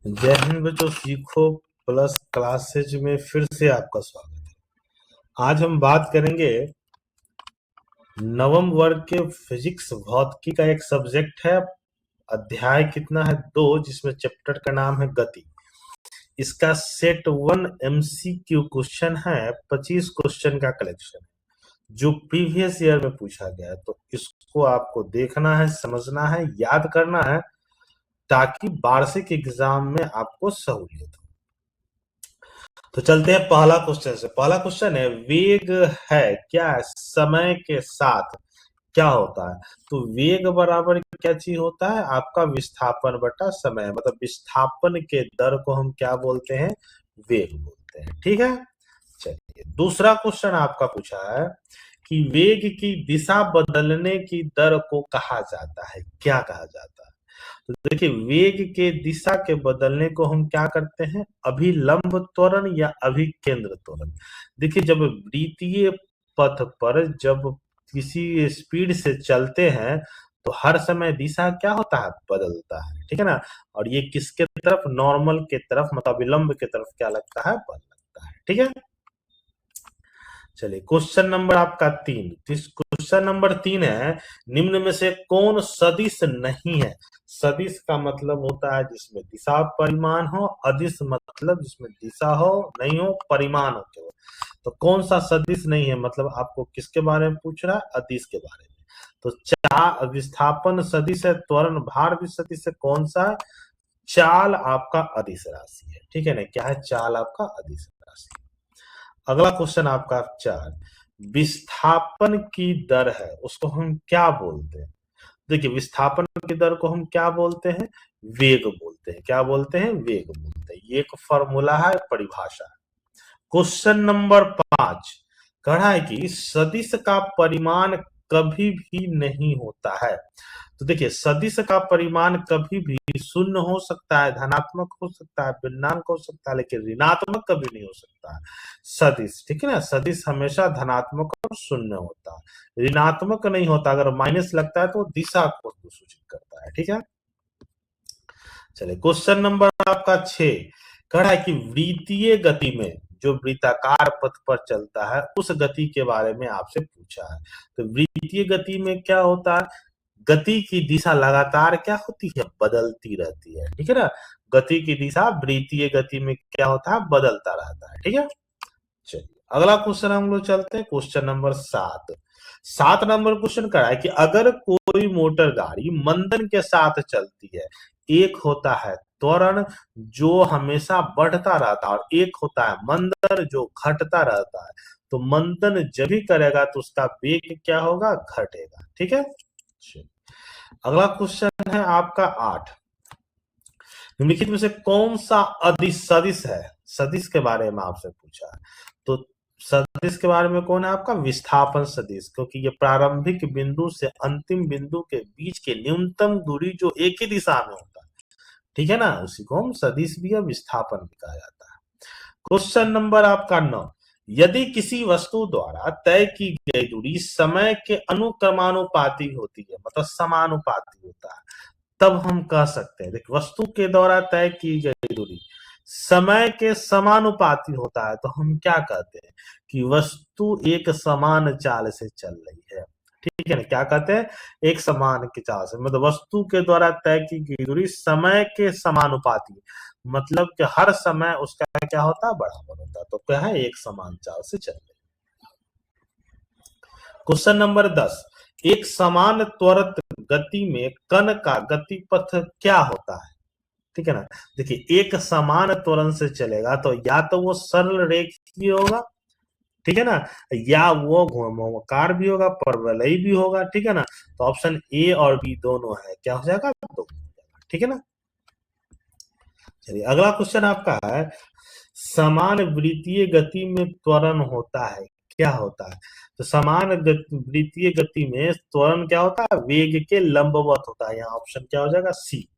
जय हिंद बच्चों, सीखो प्लस क्लासेज में फिर से आपका स्वागत है। आज हम बात करेंगे नवम वर्ग के फिजिक्स भौतिकी का एक सब्जेक्ट है। अध्याय कितना है? 2, जिसमें चैप्टर का नाम है गति। इसका सेट 1 MCQ क्वेश्चन है, 25 क्वेश्चन का कलेक्शन है जो प्रीवियस ईयर में पूछा गया है। तो इसको आपको देखना है, समझना है, याद करना है ताकि वार्षिक एग्जाम में आपको सहूलियत हो। तो चलते हैं पहला क्वेश्चन से। पहला क्वेश्चन है, वेग है क्या समय के साथ क्या होता है? तो वेग बराबर क्या चीज होता है? आपका विस्थापन बटा समय, मतलब विस्थापन के दर को हम क्या बोलते हैं? वेग बोलते हैं। ठीक है, चलिए दूसरा क्वेश्चन आपका पूछा है कि वेग की दिशा बदलने की दर को कहा जाता है, क्या कहा जाता है? तो देखिए, वेग के दिशा के बदलने को हम क्या करते हैं? अभिलंब त्वरण या अभिकेंद्र त्वरण। देखिए, जब वृत्तीय पथ पर जब किसी स्पीड से चलते हैं तो हर समय दिशा क्या होता है? बदलता है। ठीक है ना? और ये किसके तरफ? नॉर्मल के तरफ, मतलब अभिलंब के तरफ क्या लगता है? बल लगता है। ठीक है, चलिए क्वेश्चन नंबर आपका 3। क्वेश्चन नंबर 3 है, निम्न में से कौन सदिश नहीं है? सदिश का मतलब होता है जिसमें दिशा परिमाण हो, अदिश मतलब जिसमें दिशा हो नहीं हो, परिमाण हो केवल। तो कौन सा सदिश नहीं है? मतलब आपको किसके बारे में पूछ रहा है? अदिश के बारे में। तो विस्थापन सदिश है, त्वरण भार भी सदिश है। कौन सा? चाल आपका अदिश राशि है। ठीक है ना? क्या है? चाल आपका अदिश राशि। अगला क्वेश्चन आपका 4, विस्थापन की दर है, उसको हम क्या बोलते हैं? देखिए, विस्थापन की दर को हम क्या बोलते हैं? वेग बोलते हैं। क्या बोलते हैं? वेग बोलते हैं। ये एक फॉर्मूला है, परिभाषा है। क्वेश्चन नंबर 5 कह रहा है कि सदिश का परिमाण कभी भी नहीं होता है। तो देखिए, सदिश का परिमाण कभी भी शून्य हो सकता है, धनात्मक हो सकता है, भिन्नांक हो सकता है, लेकिन ऋणात्मक कभी नहीं हो सकता है सदिश। ठीक है ना? सदिश हमेशा धनात्मक और शून्य होता है, ऋणात्मक नहीं होता। अगर माइनस लगता है तो दिशा को सूचित करता है। ठीक है, चलिए क्वेश्चन नंबर आपका 6 कह रहा है कि वृत्तीय गति में जो वृत्ताकार पथ पर चलता है उस गति के बारे में आपसे पूछा है। तो वृत्तीय गति में क्या होता है? गति की दिशा लगातार क्या होती है? बदलती रहती है। ठीक है ना? गति की दिशा वृत्तीय गति में क्या होता है? बदलता रहता है। ठीक है, चलिए अगला क्वेश्चन हम लोग चलते हैं। क्वेश्चन नंबर 7 नंबर क्वेश्चन करा है कि अगर कोई मोटर गाड़ी मंदन के साथ चलती है, एक होता है त्वरण जो हमेशा बढ़ता रहता है और एक होता है मंदन जो घटता रहता है। तो मंदन जब भी करेगा तो उसका वेग क्या होगा? घटेगा। ठीक है, अगला क्वेश्चन है आपका 8, निम्नलिखित में से कौन सा अदिश सदिश है? सदिश के बारे में आपसे पूछा है। तो सदिश के बारे में कौन है? आपका विस्थापन सदिश, क्योंकि ये प्रारंभिक बिंदु से अंतिम बिंदु के बीच के न्यूनतम दूरी जो एक ही दिशा में होता है। ठीक है ना? उसी को हम सदिश भी और विस्थापन भी कहा जाता है। क्वेश्चन नंबर आपका 9, यदि किसी वस्तु द्वारा तय की गई दूरी समय के अनुक्रमानुपाती होती है, मतलब समानुपाती होता है, तब हम कह सकते हैं, देखिए वस्तु के द्वारा तय की गई दूरी समय के समानुपाती होता है तो हम क्या कहते हैं? कि वस्तु एक समान चाल से चल रही है। ठीक है ना? क्या कहते हैं? एक समान की चाल से, मतलब वस्तु के द्वारा तय की गई दूरी समय के समानुपाती, मतलब कि हर समय उसका क्या होता है? बराबर होता है। तो क्या है? एक समान चाल से चल रही है। क्वेश्चन नंबर 10, एक समान त्वरित गति में कण का गति पथ क्या होता है? ठीक है ना? देखिए, एक समान त्वरण से चलेगा तो या तो वो सरल रेखीय होगा, ठीक है ना, या वो घुमावदार भी होगा, परवलयी भी होगा। ठीक है ना? तो ऑप्शन ए और बी दोनों है, क्या हो जाएगा? दो। ठीक है ना? चलिए अगला क्वेश्चन आपका है, समान वृत्तीय गति में त्वरण होता है, क्या होता है? तो समान वृत्तीय गति में त्वरण क्या होता है? वेग के लंबवत होता है। यहाँ ऑप्शन क्या हो जाएगा? सी।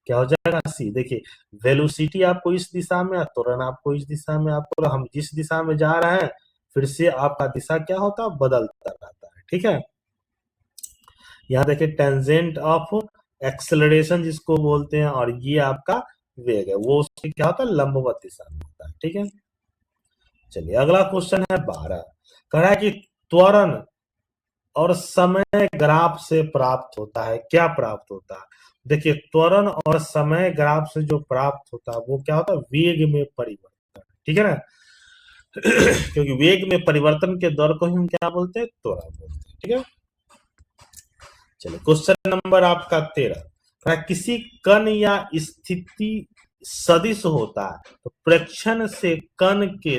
क्या हो जाएगा? सी। देखिए, वेलोसिटी आपको इस दिशा में, त्वरण आपको इस दिशा में, आपको हम जिस दिशा में जा रहे हैं फिर से आपका दिशा क्या होता है? बदलता रहता है। ठीक है, यहाँ देखिए टेंजेंट ऑफ एक्सेलरेशन जिसको बोलते हैं, और ये आपका वेग है वो उसकी क्या होता है, लंबवत दिशा में होता है। ठीक है, चलिए अगला क्वेश्चन है 12, कह रहा है कि त्वरण और समय ग्राफ से प्राप्त होता है, क्या प्राप्त होता है? देखिए त्वरण और समय ग्राफ से जो प्राप्त होता है वो क्या होता है, वेग में परिवर्तन। ठीक है ना, क्योंकि वेग में परिवर्तन के दर को ही हम क्या बोलते हैं, त्वरण बोलते हैं। ठीक है, चलिए क्वेश्चन नंबर आपका 13, किसी कण या स्थिति सदिश होता है तो प्रेक्षण से कण के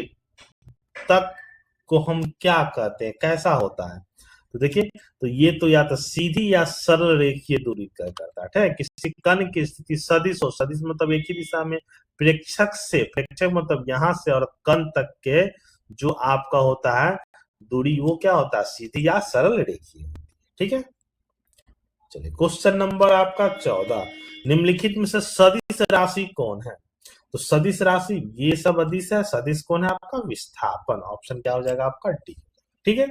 तक को हम क्या कहते हैं, कैसा होता है? तो देखिए, तो ये तो या तो सीधी या सरल रेखीय दूरी तय करता है। ठीक है, किसी कण की स्थिति सदिश हो, सदिश मतलब एक ही दिशा में, प्रेक्षक से, प्रेक्षक मतलब यहाँ से और कण तक के जो आपका होता है दूरी, वो क्या होता है, सीधी या सरल रेखीय। ठीक है, चलिए क्वेश्चन नंबर आपका 14, निम्नलिखित में से सदिश राशि कौन है? तो सदिश राशि ये सब अदिश है, सदिश कौन है आपका, विस्थापन। ऑप्शन क्या हो जाएगा आपका, डी। ठीक है,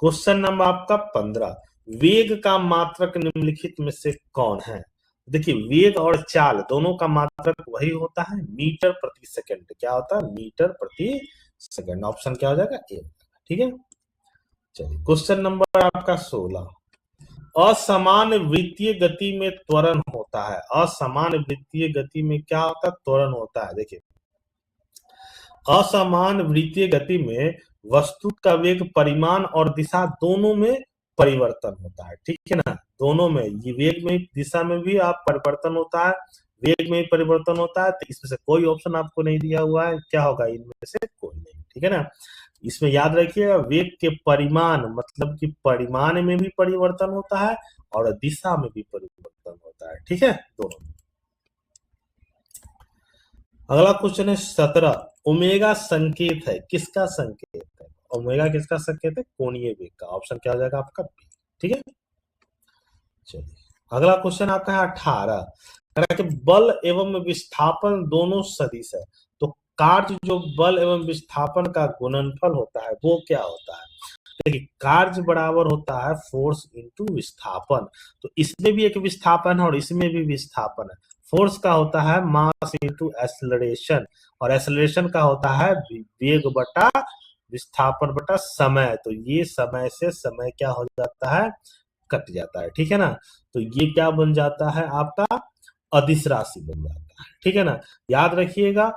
क्वेश्चन नंबर आपका 15, वेग का मात्रक निम्नलिखित में से कौन है? देखिए वेग और चाल दोनों का मात्रक वही होता है, मीटर प्रति सेकंड। क्या होता है, मीटर प्रति सेकंड। ऑप्शन क्या हो जाएगा, ए। ठीक है, चलिए क्वेश्चन नंबर आपका 16, असमान वृत्तीय गति में त्वरण होता है। असमान वृत्तीय गति में क्या होता है, त्वरण होता है। देखिए असमान वृत्तीय गति में वस्तु का वेग परिमाण और दिशा दोनों में परिवर्तन होता है। ठीक है ना, दोनों में, ये वेग में दिशा में भी आप परिवर्तन होता है, वेग में परिवर्तन होता है। तो इसमें से कोई ऑप्शन आपको नहीं दिया हुआ है, क्या होगा, इनमें से कोई नहीं। ठीक है ना, इसमें याद रखिएगा वेग के परिमाण मतलब कि परिमाण में भी परिवर्तन होता है और दिशा में भी परिवर्तन होता है। ठीक है, दोनों। अगला क्वेश्चन है 17, ओमेगा संकेत है, किसका संकेत है? ओमेगा किसका संकेत है, कोणीय वेग का। ऑप्शन क्या हो जाएगा आपका, बी। ठीक है, चलिए अगला क्वेश्चन आपका है 18, कि बल एवं विस्थापन दोनों सदिश है तो कार्य जो बल एवं विस्थापन का गुणनफल होता है वो क्या होता है? देखिए कार्य बराबर होता है फोर्स इंटू विस्थापन। तो इसमें भी एक विस्थापन है और इसमें भी विस्थापन है। फोर्स का होता है मास इंटू एक्सेलरेशन और एक्सेलरेशन का होता है वेग बटा विस्थापन बटा समय। तो ये समय से समय क्या हो जाता है, कट जाता है। ठीक है ना, तो ये क्या बन जाता है आपका, अदिश राशि बन जाता है। ठीक है ना, याद रखिएगा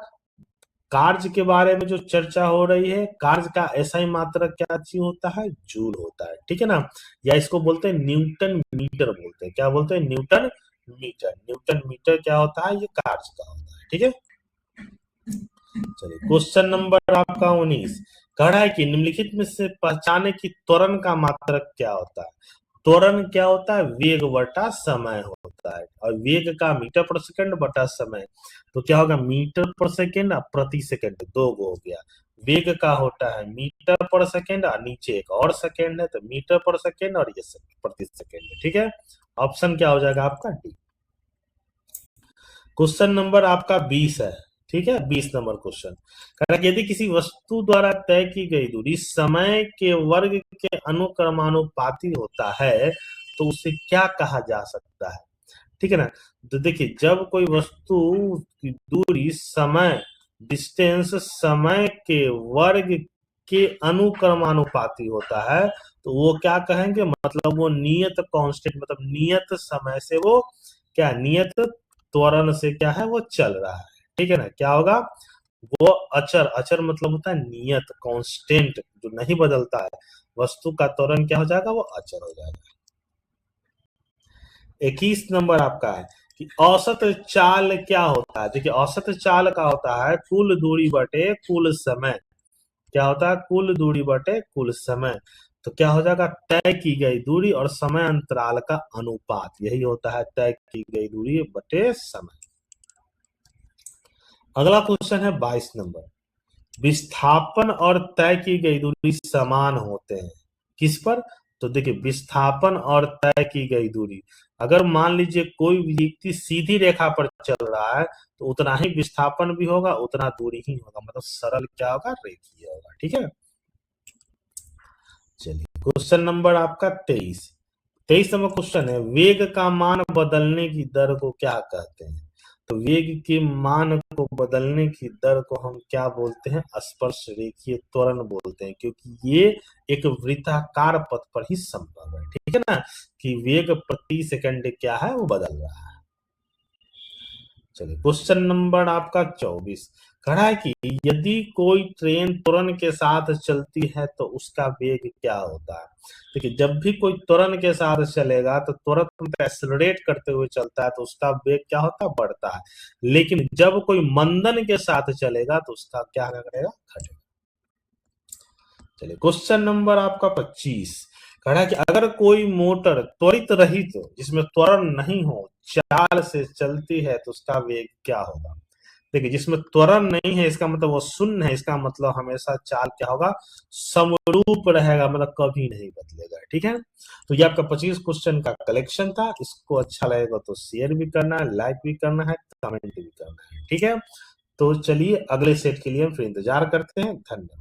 कार्य के बारे में जो चर्चा हो रही है, कार्य का SI मात्रक क्या चीज होता है, जूल होता है। ठीक है ना, या इसको बोलते हैं न्यूटन मीटर बोलते हैं। क्या बोलते हैं, न्यूटन मीटर। न्यूटन मीटर क्या होता है, ये कार्य का होता है। ठीक है, चलिए क्वेश्चन नंबर आपका 19, कह रहा है कि निम्नलिखित में से पहचाने की त्वरण का मात्रक क्या होता है? त्वरण क्या होता है, वेग बटा समय होता है और वेग का मीटर पर सेकंड बटा समय। तो क्या होगा, मीटर पर सेकंड और प्रति सेकंड, दो गो हो गया। वेग का होता है मीटर पर सेकंड और नीचे एक और सेकंड है तो मीटर पर सेकंड और ये प्रति सेकंड है। ठीक है, ऑप्शन क्या हो जाएगा आपका, डी। क्वेश्चन नंबर आपका 20 है। ठीक है, 20 नंबर क्वेश्चन, कारण यदि किसी वस्तु द्वारा तय की गई दूरी समय के वर्ग के अनुक्रमानुपाती होता है तो उसे क्या कहा जा सकता है? ठीक है ना, तो देखिए जब कोई वस्तु की दूरी समय, डिस्टेंस समय के वर्ग के अनुक्रमानुपाती होता है तो वो क्या कहेंगे, मतलब वो नियत कांस्टेंट मतलब नियत समय से वो क्या, नियत त्वरण से क्या है वो चल रहा है। ठीक है ना, क्या होगा, वो अचर, अचर मतलब होता है नियत कांस्टेंट जो नहीं बदलता है, वस्तु का त्वरण क्या हो जाएगा, वो अचर हो जाएगा। 21 नंबर आपका है कि औसत चाल क्या होता है? देखिए औसत चाल का होता है कुल दूरी बटे कुल समय। क्या होता है, कुल दूरी बटे कुल समय। तो क्या हो जाएगा, तय की गई दूरी और समय अंतराल का अनुपात, यही होता है तय की गई दूरी बटे समय। अगला क्वेश्चन है 22 नंबर, विस्थापन और तय की गई दूरी समान होते हैं किस पर? तो देखिए विस्थापन और तय की गई दूरी, अगर मान लीजिए कोई व्यक्ति सीधी रेखा पर चल रहा है तो उतना ही विस्थापन भी होगा, उतना दूरी ही होगा, मतलब सरल क्या होगा, रेखीय होगा। ठीक है, चलिए क्वेश्चन नंबर आपका 23 नंबर क्वेश्चन है, वेग का मान बदलने की दर को क्या कहते हैं? तो वेग के मान को बदलने की दर को हम क्या बोलते हैं? स्पर्श रेखीय त्वरण बोलते हैं, क्योंकि ये एक वृत्ताकार पथ पर ही संभव है। ठीक है ना, कि वेग प्रति सेकंड क्या है, वो बदल रहा है। चलिए क्वेश्चन नंबर आपका 24 कह रहा है कि यदि कोई ट्रेन त्वरण के साथ चलती है तो उसका वेग क्या होता है? देखिए, जब भी कोई त्वरण के साथ चलेगा तो तुरंत एक्सेलरेट करते हुए चलता है तो उसका वेग क्या होता है? बढ़ता है। लेकिन जब कोई मंदन के साथ चलेगा तो उसका क्या करेगा? घटेगा। चलिए क्वेश्चन नंबर आपका 25 कह रहा है कि अगर कोई मोटर त्वरित रहित हो, जिसमें त्वरण नहीं हो, चाल से चलती है तो उसका वेग क्या होगा? देखिए, जिसमें त्वरण नहीं है इसका मतलब वो शून्य है, इसका मतलब हमेशा चाल क्या होगा? समरूप रहेगा, मतलब कभी नहीं बदलेगा। ठीक है, तो ये आपका 25 क्वेश्चन का कलेक्शन था। इसको अच्छा लगेगा तो शेयर भी करना है, लाइक भी करना है, कमेंट भी करना है। ठीक है, तो चलिए अगले सेट के लिए हम फिर इंतजार करते हैं। धन्यवाद।